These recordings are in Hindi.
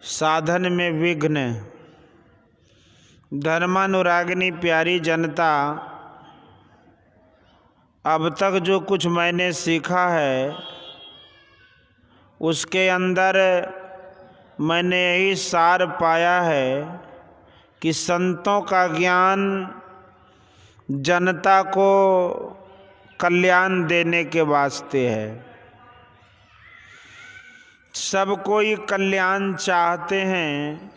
साधन में विघ्न। धर्मानुरागिनी प्यारी जनता, अब तक जो कुछ मैंने सीखा है उसके अंदर मैंने यही सार पाया है कि संतों का ज्ञान जनता को कल्याण देने के वास्ते है। सब कोई कल्याण चाहते हैं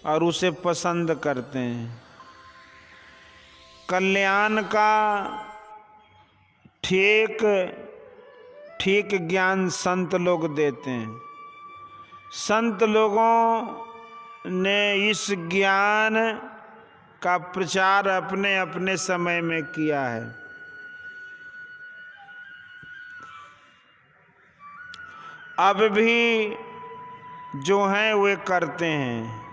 और उसे पसंद करते हैं। कल्याण का ठीक ज्ञान संत लोग देते हैं। संत लोगों ने इस ज्ञान का प्रचार अपने अपने समय में किया है। अब भी जो हैं वे करते हैं।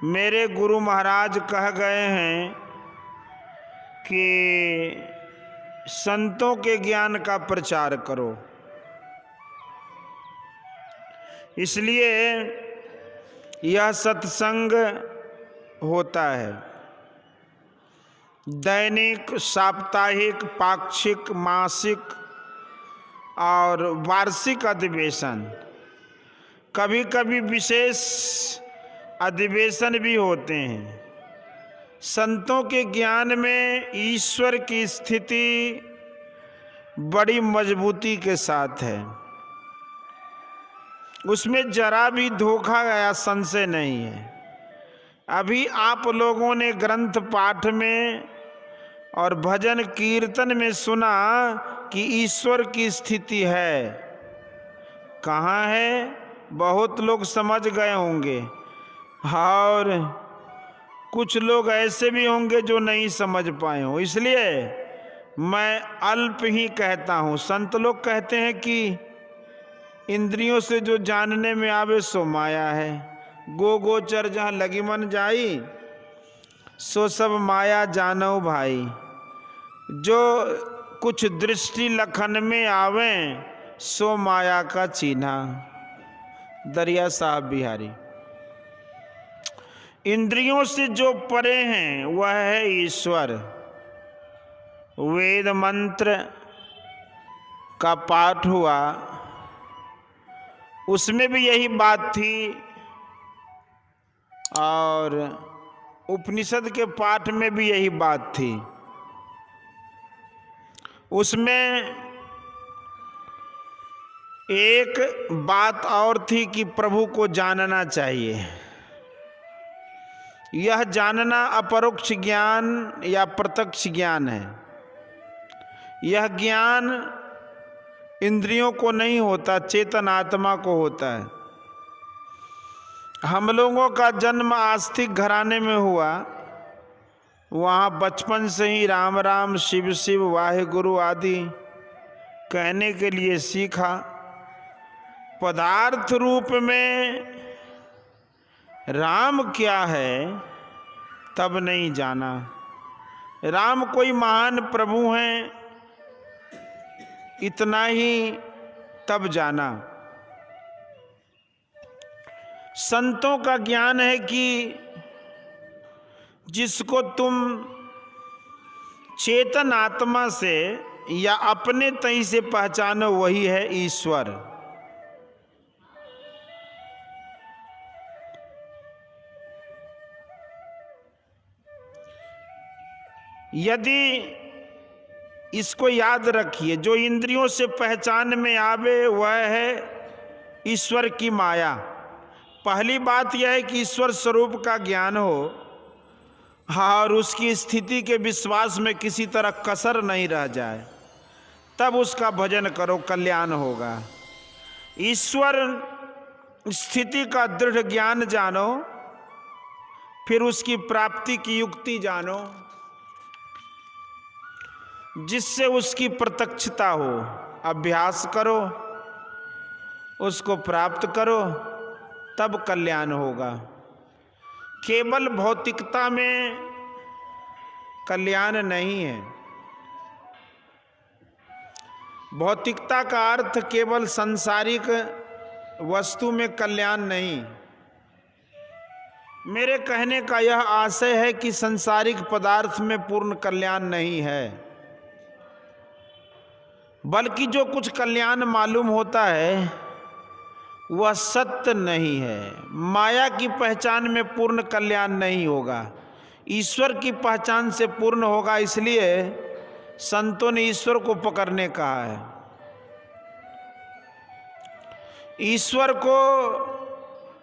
मेरे गुरु महाराज कह गए हैं कि संतों के ज्ञान का प्रचार करो। इसलिए यह सत्संग होता है। दैनिक, साप्ताहिक, पाक्षिक, मासिक और वार्षिक अधिवेशन, कभी कभी विशेष अधिवेशन भी होते हैं। संतों के ज्ञान में ईश्वर की स्थिति बड़ी मजबूती के साथ है। उसमें जरा भी धोखा या संशय नहीं है। अभी आप लोगों ने ग्रंथ पाठ में और भजन कीर्तन में सुना कि ईश्वर की स्थिति है। कहाँ है? बहुत लोग समझ गए होंगे और कुछ लोग ऐसे भी होंगे जो नहीं समझ पाए हों। इसलिए मैं अल्प ही कहता हूँ। संत लोग कहते हैं कि इंद्रियों से जो जानने में आवे सो माया है। गोचर जहाँ लगी मन जाई, सो सब माया जानो भाई। जो कुछ दृष्टि लखन में आवे सो माया का चिन्हा। दरिया साहब बिहारी। इंद्रियों से जो परे हैं वह है ईश्वर। वेद मंत्र का पाठ हुआ, उसमें भी यही बात थी और उपनिषद के पाठ में भी यही बात थी। उसमें एक बात और थी कि प्रभु को जानना चाहिए। यह जानना अपरोक्ष ज्ञान या प्रत्यक्ष ज्ञान है। यह ज्ञान इंद्रियों को नहीं होता, चेतन आत्मा को होता है। हम लोगों का जन्म आस्तिक घराने में हुआ। वहाँ बचपन से ही राम राम, शिव शिव, वाहेगुरु आदि कहने के लिए सीखा। पदार्थ रूप में राम क्या है तब नहीं जाना। राम कोई महान प्रभु हैं इतना ही तब जाना। संतों का ज्ञान है कि जिसको तुम चेतन आत्मा से या अपने तई से पहचानो वही है ईश्वर। यदि इसको याद रखिए, जो इंद्रियों से पहचान में आवे वह है ईश्वर की माया। पहली बात यह है कि ईश्वर स्वरूप का ज्ञान हो और उसकी स्थिति के विश्वास में किसी तरह कसर नहीं रह जाए, तब उसका भजन करो, कल्याण होगा। ईश्वर स्थिति का दृढ़ ज्ञान जानो, फिर उसकी प्राप्ति की युक्ति जानो, जिससे उसकी प्रत्यक्षता हो। अभ्यास करो, उसको प्राप्त करो, तब कल्याण होगा। केवल भौतिकता में कल्याण नहीं है। भौतिकता का अर्थ केवल सांसारिक वस्तु में कल्याण नहीं। मेरे कहने का यह आशय है कि संसारिक पदार्थ में पूर्ण कल्याण नहीं है, बल्कि जो कुछ कल्याण मालूम होता है वह सत्य नहीं है। माया की पहचान में पूर्ण कल्याण नहीं होगा, ईश्वर की पहचान से पूर्ण होगा। इसलिए संतों ने ईश्वर को पकड़ने कहा है। ईश्वर को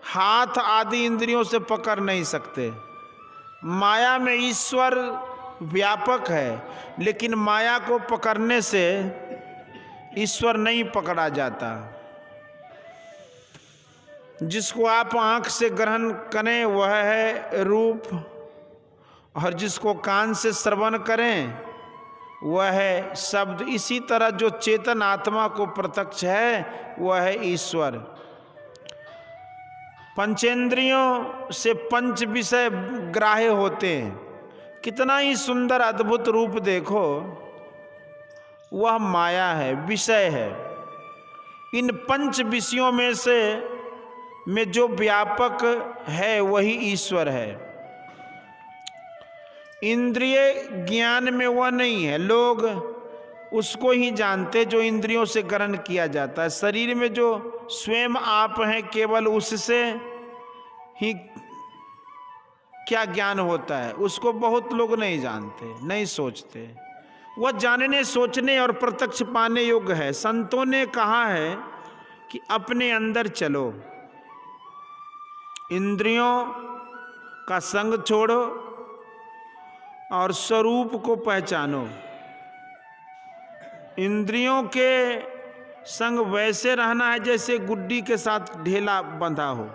हाथ आदि इंद्रियों से पकड़ नहीं सकते। माया में ईश्वर व्यापक है, लेकिन माया को पकड़ने से ईश्वर नहीं पकड़ा जाता। जिसको आप आंख से ग्रहण करें वह है रूप, और जिसको कान से श्रवण करें वह है शब्द। इसी तरह जो चेतन आत्मा को प्रत्यक्ष है वह है ईश्वर। पंचेंद्रियों से पंच विषय ग्राह्य होते हैं। कितना ही सुंदर अद्भुत रूप देखो, वह माया है, विषय है। इन पंच विषयों में जो व्यापक है वही ईश्वर है। इंद्रिय ज्ञान में वह नहीं है। लोग उसको ही जानते जो इंद्रियों से ग्रहण किया जाता है। शरीर में जो स्वयं आप हैं, केवल उससे ही क्या ज्ञान होता है उसको बहुत लोग नहीं जानते, नहीं सोचते। वह जानने, सोचने और प्रत्यक्ष पाने योग्य है। संतों ने कहा है कि अपने अंदर चलो, इंद्रियों का संग छोड़ो और स्वरूप को पहचानो। इंद्रियों के संग वैसे रहना है जैसे गुड्डी के साथ ढेला बंधा हो।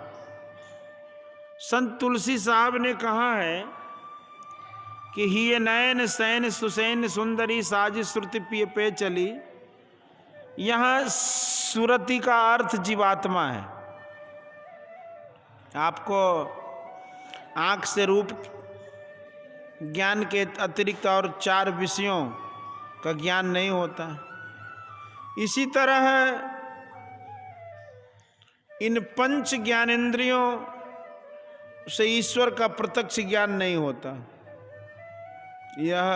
संत तुलसी साहब ने कहा है कि ही नयन सैन सुसैन सुंदरी साज श्रुति पिय पे चली। यहाँ सुरति का अर्थ जीवात्मा है। आपको आँख से रूप ज्ञान के अतिरिक्त और 4 विषयों का ज्ञान नहीं होता। इसी तरह इन पंच ज्ञानेंद्रियों से ईश्वर का प्रत्यक्ष ज्ञान नहीं होता। यह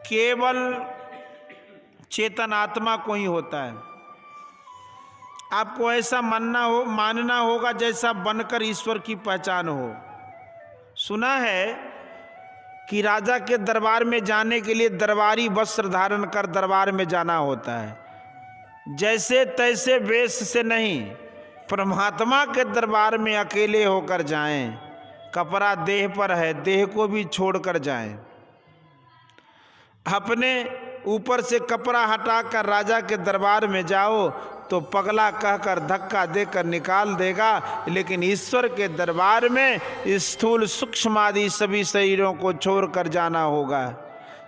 केवल चेतन आत्मा को ही होता है। आपको ऐसा मानना होगा जैसा बनकर ईश्वर की पहचान हो। सुना है कि राजा के दरबार में जाने के लिए दरबारी वस्त्र धारण कर दरबार में जाना होता है। जैसे तैसे वेश से नहीं, परमात्मा के दरबार में अकेले होकर जाएं। कपड़ा देह पर है, देह को भी छोड़कर जाएं। अपने ऊपर से कपड़ा हटाकर राजा के दरबार में जाओ तो पगला कहकर धक्का देकर निकाल देगा, लेकिन ईश्वर के दरबार में स्थूल सूक्ष्म आदि सभी शरीरों को छोड़कर जाना होगा।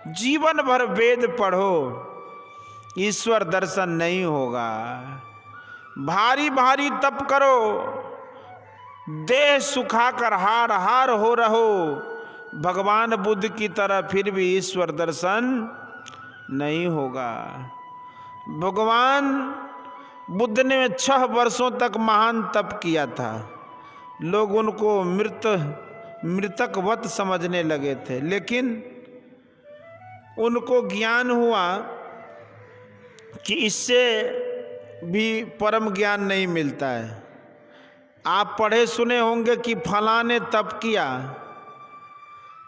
जीवन भर वेद पढ़ो, ईश्वर दर्शन नहीं होगा। भारी भारी तप करो, देह सुखाकर हार हार हो रहो भगवान बुद्ध की तरह, फिर भी ईश्वर दर्शन नहीं होगा। भगवान बुद्ध ने 6 वर्षों तक महान तप किया था। लोग उनको मृतकवत समझने लगे थे, लेकिन उनको ज्ञान हुआ कि इससे भी परम ज्ञान नहीं मिलता है। आप पढ़े सुने होंगे कि फलां ने तप किया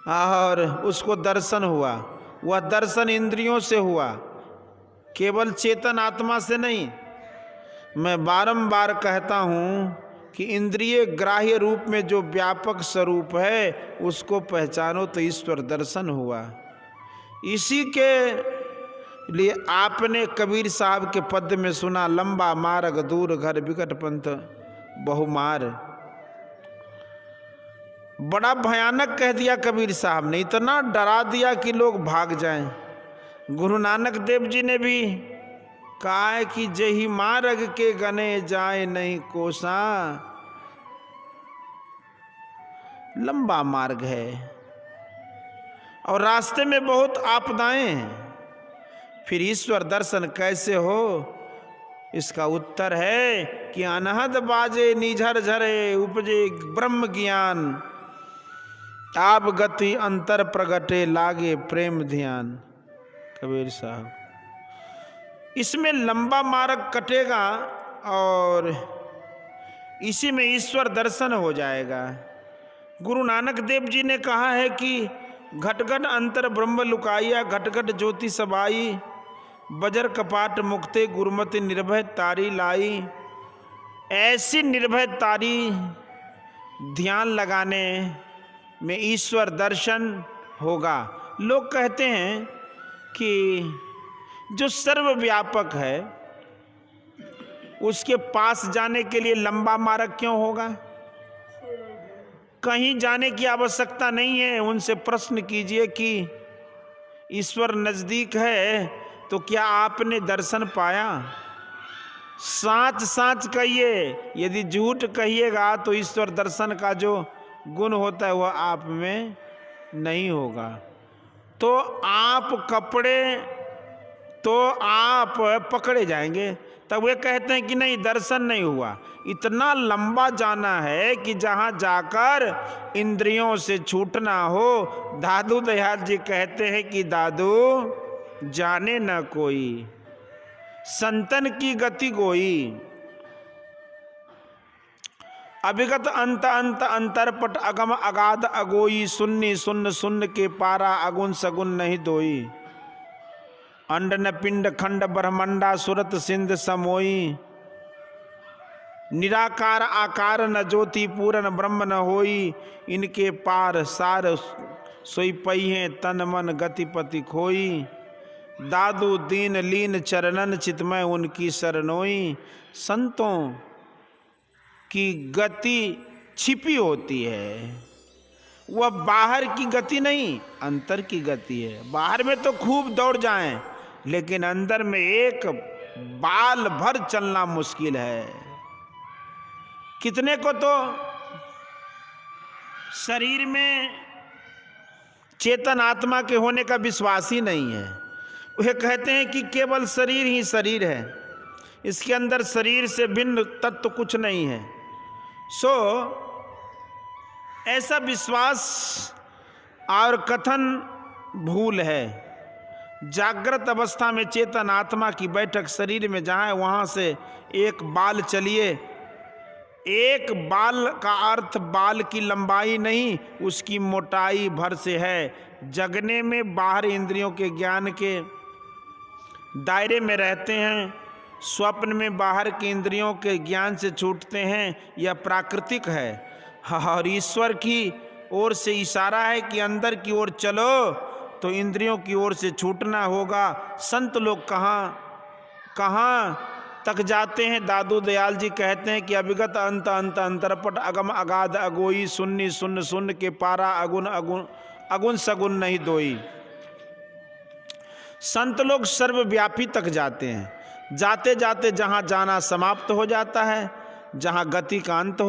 और उसको दर्शन हुआ। वह दर्शन इंद्रियों से हुआ, केवल चेतन आत्मा से नहीं। मैं बारंबार कहता हूँ कि इंद्रिय ग्राह्य रूप में जो व्यापक स्वरूप है उसको पहचानो तो ईश्वर दर्शन हुआ। इसी के लिए आपने कबीर साहब के पद में सुना, लंबा मार्ग दूर घर विकट पंथ बहुमार। बड़ा भयानक कह दिया कबीर साहब ने, इतना डरा दिया कि लोग भाग जाएं। गुरु नानक देव जी ने भी कहा है कि जही मार्ग के गने जाए नहीं कोसा। लंबा मार्ग है और रास्ते में बहुत आपदाएं हैं। फिर ईश्वर दर्शन कैसे हो? इसका उत्तर है कि अनहद बाजे निझर झरे उपजे ब्रह्म ज्ञान। आप गति अंतर प्रगटे लागे प्रेम ध्यान। कबीर साहब, इसमें लंबा मार्ग कटेगा और इसी में ईश्वर दर्शन हो जाएगा। गुरु नानक देव जी ने कहा है कि घट घट अंतर ब्रह्म लुकाइया, घट घट ज्योति समाई, बजर कपाट मुक्ते गुरुमति निर्भय तारी लाई। ऐसी निर्भय तारी ध्यान लगाने में ईश्वर दर्शन होगा। लोग कहते हैं कि जो सर्वव्यापक है उसके पास जाने के लिए लंबा मार्ग क्यों होगा? कहीं जाने की आवश्यकता नहीं है। उनसे प्रश्न कीजिए कि ईश्वर नजदीक है तो क्या आपने दर्शन पाया? साच साच कहिए, यदि झूठ कहिएगा तो ईश्वर दर्शन का जो गुण होता है वह आप में नहीं होगा। तो आप पकड़े जाएंगे। तब वे कहते हैं कि नहीं, दर्शन नहीं हुआ। इतना लंबा जाना है कि जहाँ जाकर इंद्रियों से छूटना हो। दादू दयाल जी कहते हैं कि दादू जाने न कोई, संतन की गति गोई, अभिगत अंत अंत अंतरपट अगम अगाध अगोई, सुन्नी सुन्न सुन्न के पारा अगुन सगुन नहीं दोई, अंड न पिंड खंड ब्रह्मंडा सुरत सिंध समोई, निराकार आकार न ज्योति पूरन ब्रह्म न होई, इनके पार सार सोई पहिए तन मन गतिपति खोई, दादू दीन लीन चरणन चितमय उनकी शरणोई। संतों की गति छिपी होती है, वह बाहर की गति नहीं, अंतर की गति है। बाहर में तो खूब दौड़ जाएं, लेकिन अंदर में एक बाल भर चलना मुश्किल है। कितने को तो शरीर में चेतन आत्मा के होने का विश्वास ही नहीं है। वे कहते हैं कि केवल शरीर ही शरीर है, इसके अंदर शरीर से भिन्न तत्व कुछ नहीं है। सो ऐसा विश्वास और कथन भूल है। जागृत अवस्था में चेतन आत्मा की बैठक शरीर में जहाँ है वहाँ से एक बाल चलिए। एक बाल का अर्थ बाल की लंबाई नहीं, उसकी मोटाई भर से है। जगने में बाहर इंद्रियों के ज्ञान के दायरे में रहते हैं, स्वप्न में बाहर के इंद्रियों के ज्ञान से छूटते हैं, यह प्राकृतिक है। और ईश्वर की ओर से इशारा है कि अंदर की ओर चलो तो इंद्रियों की ओर से छूटना होगा। संत लोग कहाँ तक जाते हैं? दादू दयाल जी कहते हैं कि अभिगत अंत अंत अंतरपट अगम अगाध अगोई, सुन्नी सुन्न सुन्न के पारा अगुन अगुन अगुन सगुन नहीं दोई। संत लोग सर्वव्यापी तक जाते हैं। जाते जाते जहाँ जाना समाप्त हो जाता है, जहाँ गति का अंत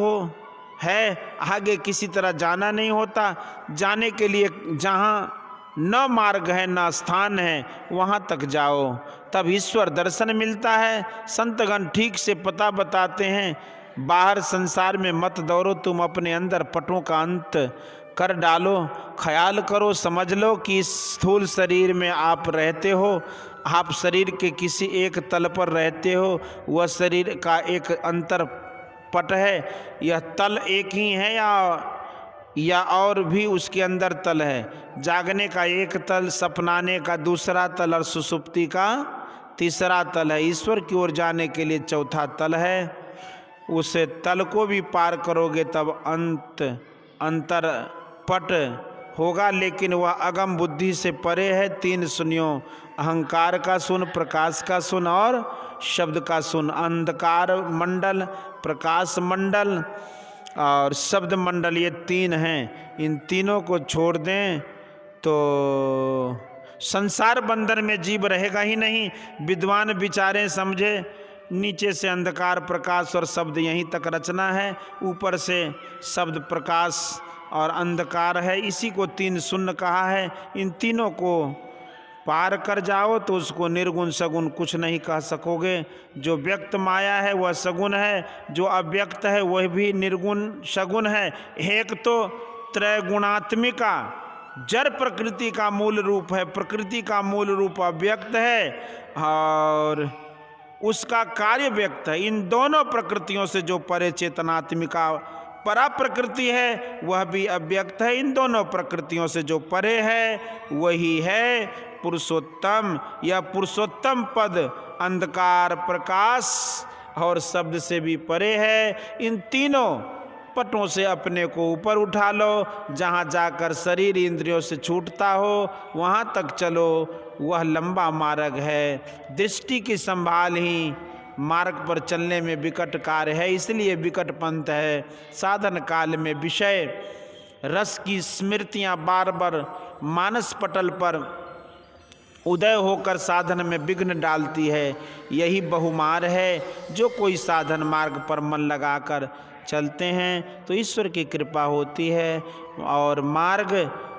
है, आगे किसी तरह जाना नहीं होता। जाने के लिए जहाँ न मार्ग है न स्थान है, वहाँ तक जाओ, तब ईश्वर दर्शन मिलता है। संतगण ठीक से पता बताते हैं, बाहर संसार में मत दौड़ो, तुम अपने अंदर पटों का अंत कर डालो। ख्याल करो, समझ लो कि इस स्थूल शरीर में आप रहते हो, आप शरीर के किसी एक तल पर रहते हो, वह शरीर का एक अंतर पट है। यह तल एक ही है या और भी उसके अंदर तल है। जागने का एक तल, सपनाने का दूसरा तल और सुसुप्ति का तीसरा तल है। ईश्वर की ओर जाने के लिए चौथा तल है। उस तल को भी पार करोगे तब अंतर पट होगा, लेकिन वह अगम बुद्धि से परे है। 3 सुनियो, अहंकार का सुन, प्रकाश का सुन और शब्द का सुन। अंधकार मंडल, प्रकाश मंडल और शब्द मंडल, ये 3 हैं। इन तीनों को छोड़ दें तो संसार बंधन में जीव रहेगा ही नहीं। विद्वान विचारें समझे, नीचे से अंधकार, प्रकाश और शब्द यहीं तक रचना है, ऊपर से शब्द, प्रकाश और अंधकार है। इसी को 3 शून्य कहा है। इन तीनों को पार कर जाओ तो उसको निर्गुण सगुण कुछ नहीं कह सकोगे। जो व्यक्त माया है वह सगुण है, जो अव्यक्त है वह भी निर्गुण सगुण है। एक तो त्रैगुणात्मिका जड़ प्रकृति का मूल रूप है, प्रकृति का मूल रूप अव्यक्त है और उसका कार्य व्यक्त है। इन दोनों प्रकृतियों से जो परे चेतनात्मिका परा प्रकृति है वह भी अव्यक्त है। इन दोनों प्रकृतियों से जो परे है वही है पुरुषोत्तम। यह पुरुषोत्तम पद अंधकार, प्रकाश और शब्द से भी परे है। इन तीनों पटों से अपने को ऊपर उठा लो, जहाँ जाकर शरीर इंद्रियों से छूटता हो वहाँ तक चलो। वह लंबा मार्ग है। दृष्टि की संभाल ही मार्ग पर चलने में विकट कार्य है, इसलिए विकट पंथ है। साधन काल में विषय रस की स्मृतियाँ बार बार मानस पटल पर उदय होकर साधन में विघ्न डालती है। यही बहुमार है। जो कोई साधन मार्ग पर मन लगाकर चलते हैं तो ईश्वर की कृपा होती है और मार्ग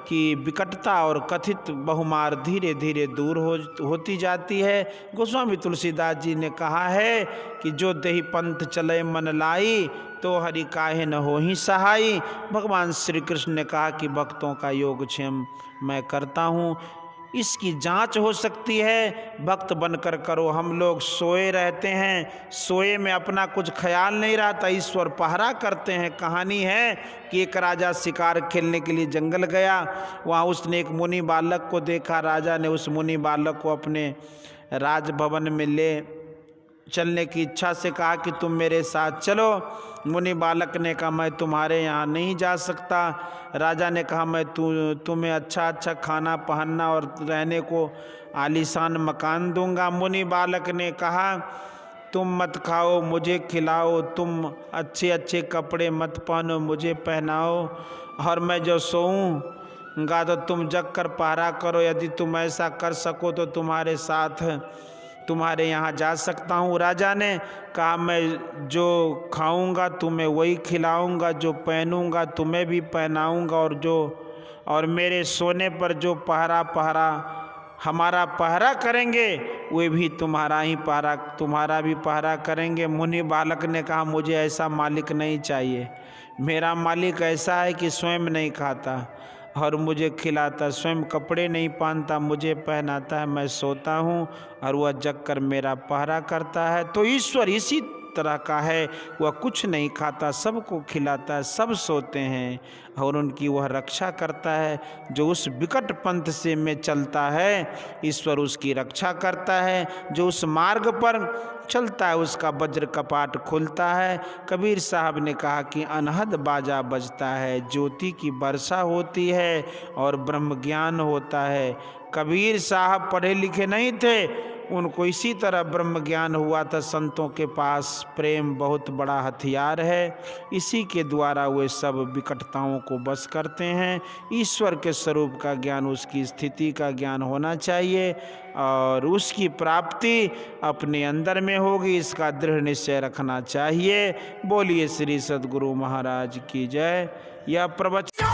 की विकटता और कथित बहुमार धीरे धीरे दूर होती जाती है। गोस्वामी तुलसीदास जी ने कहा है कि जो देहि पंथ चले मन लाई, तो हरि काहे न हो ही सहाई। भगवान श्री कृष्ण ने कहा कि भक्तों का योगक्षेम मैं करता हूँ। इसकी जांच हो सकती है, भक्त बनकर करो। हम लोग सोए रहते हैं, सोए में अपना कुछ ख्याल नहीं रहता, ईश्वर पहरा करते हैं। कहानी है कि एक राजा शिकार खेलने के लिए जंगल गया। वहाँ उसने एक मुनि बालक को देखा। राजा ने उस मुनि बालक को अपने राजभवन में ले चलने की इच्छा से कहा कि तुम मेरे साथ चलो। मुनि बालक ने कहा मैं तुम्हारे यहाँ नहीं जा सकता। राजा ने कहा मैं तुम्हें अच्छा अच्छा खाना पहनना और रहने को आलीशान मकान दूंगा। मुनि बालक ने कहा तुम मत खाओ मुझे खिलाओ, तुम अच्छे अच्छे कपड़े मत पहनो मुझे पहनाओ, और मैं जो सोऊंगा तो तुम जग कर पहरा करो। यदि तुम ऐसा कर सको तो तुम्हारे साथ तुम्हारे यहाँ जा सकता हूँ। राजा ने कहा मैं जो खाऊंगा तुम्हें वही खिलाऊंगा, जो पहनूंगा तुम्हें भी पहनाऊंगा, और मेरे सोने पर जो पहरा हमारा पहरा करेंगे वे भी तुम्हारा भी पहरा करेंगे। मुनि बालक ने कहा मुझे ऐसा मालिक नहीं चाहिए। मेरा मालिक ऐसा है कि स्वयं नहीं खाता और मुझे खिलाता, स्वयं कपड़े नहीं पहनता मुझे पहनाता है, मैं सोता हूँ और वह जग कर मेरा पहरा करता है। तो ईश्वर इसी तरह का है, वह कुछ नहीं खाता, सबको खिलाता है, सब सोते हैं और उनकी वह रक्षा करता है। जो उस विकट पंथ से में चलता है ईश्वर उसकी रक्षा करता है। जो उस मार्ग पर चलता है उसका वज्र कपाट खुलता है। कबीर साहब ने कहा कि अनहद बाजा बजता है, ज्योति की वर्षा होती है और ब्रह्म ज्ञान होता है। कबीर साहब पढ़े लिखे नहीं थे, उनको इसी तरह ब्रह्म ज्ञान हुआ था। संतों के पास प्रेम बहुत बड़ा हथियार है, इसी के द्वारा वे सब विकटताओं को बस करते हैं। ईश्वर के स्वरूप का ज्ञान, उसकी स्थिति का ज्ञान होना चाहिए और उसकी प्राप्ति अपने अंदर में होगी, इसका दृढ़ निश्चय रखना चाहिए। बोलिए श्री सद्गुरु महाराज की जय। यह प्रवचन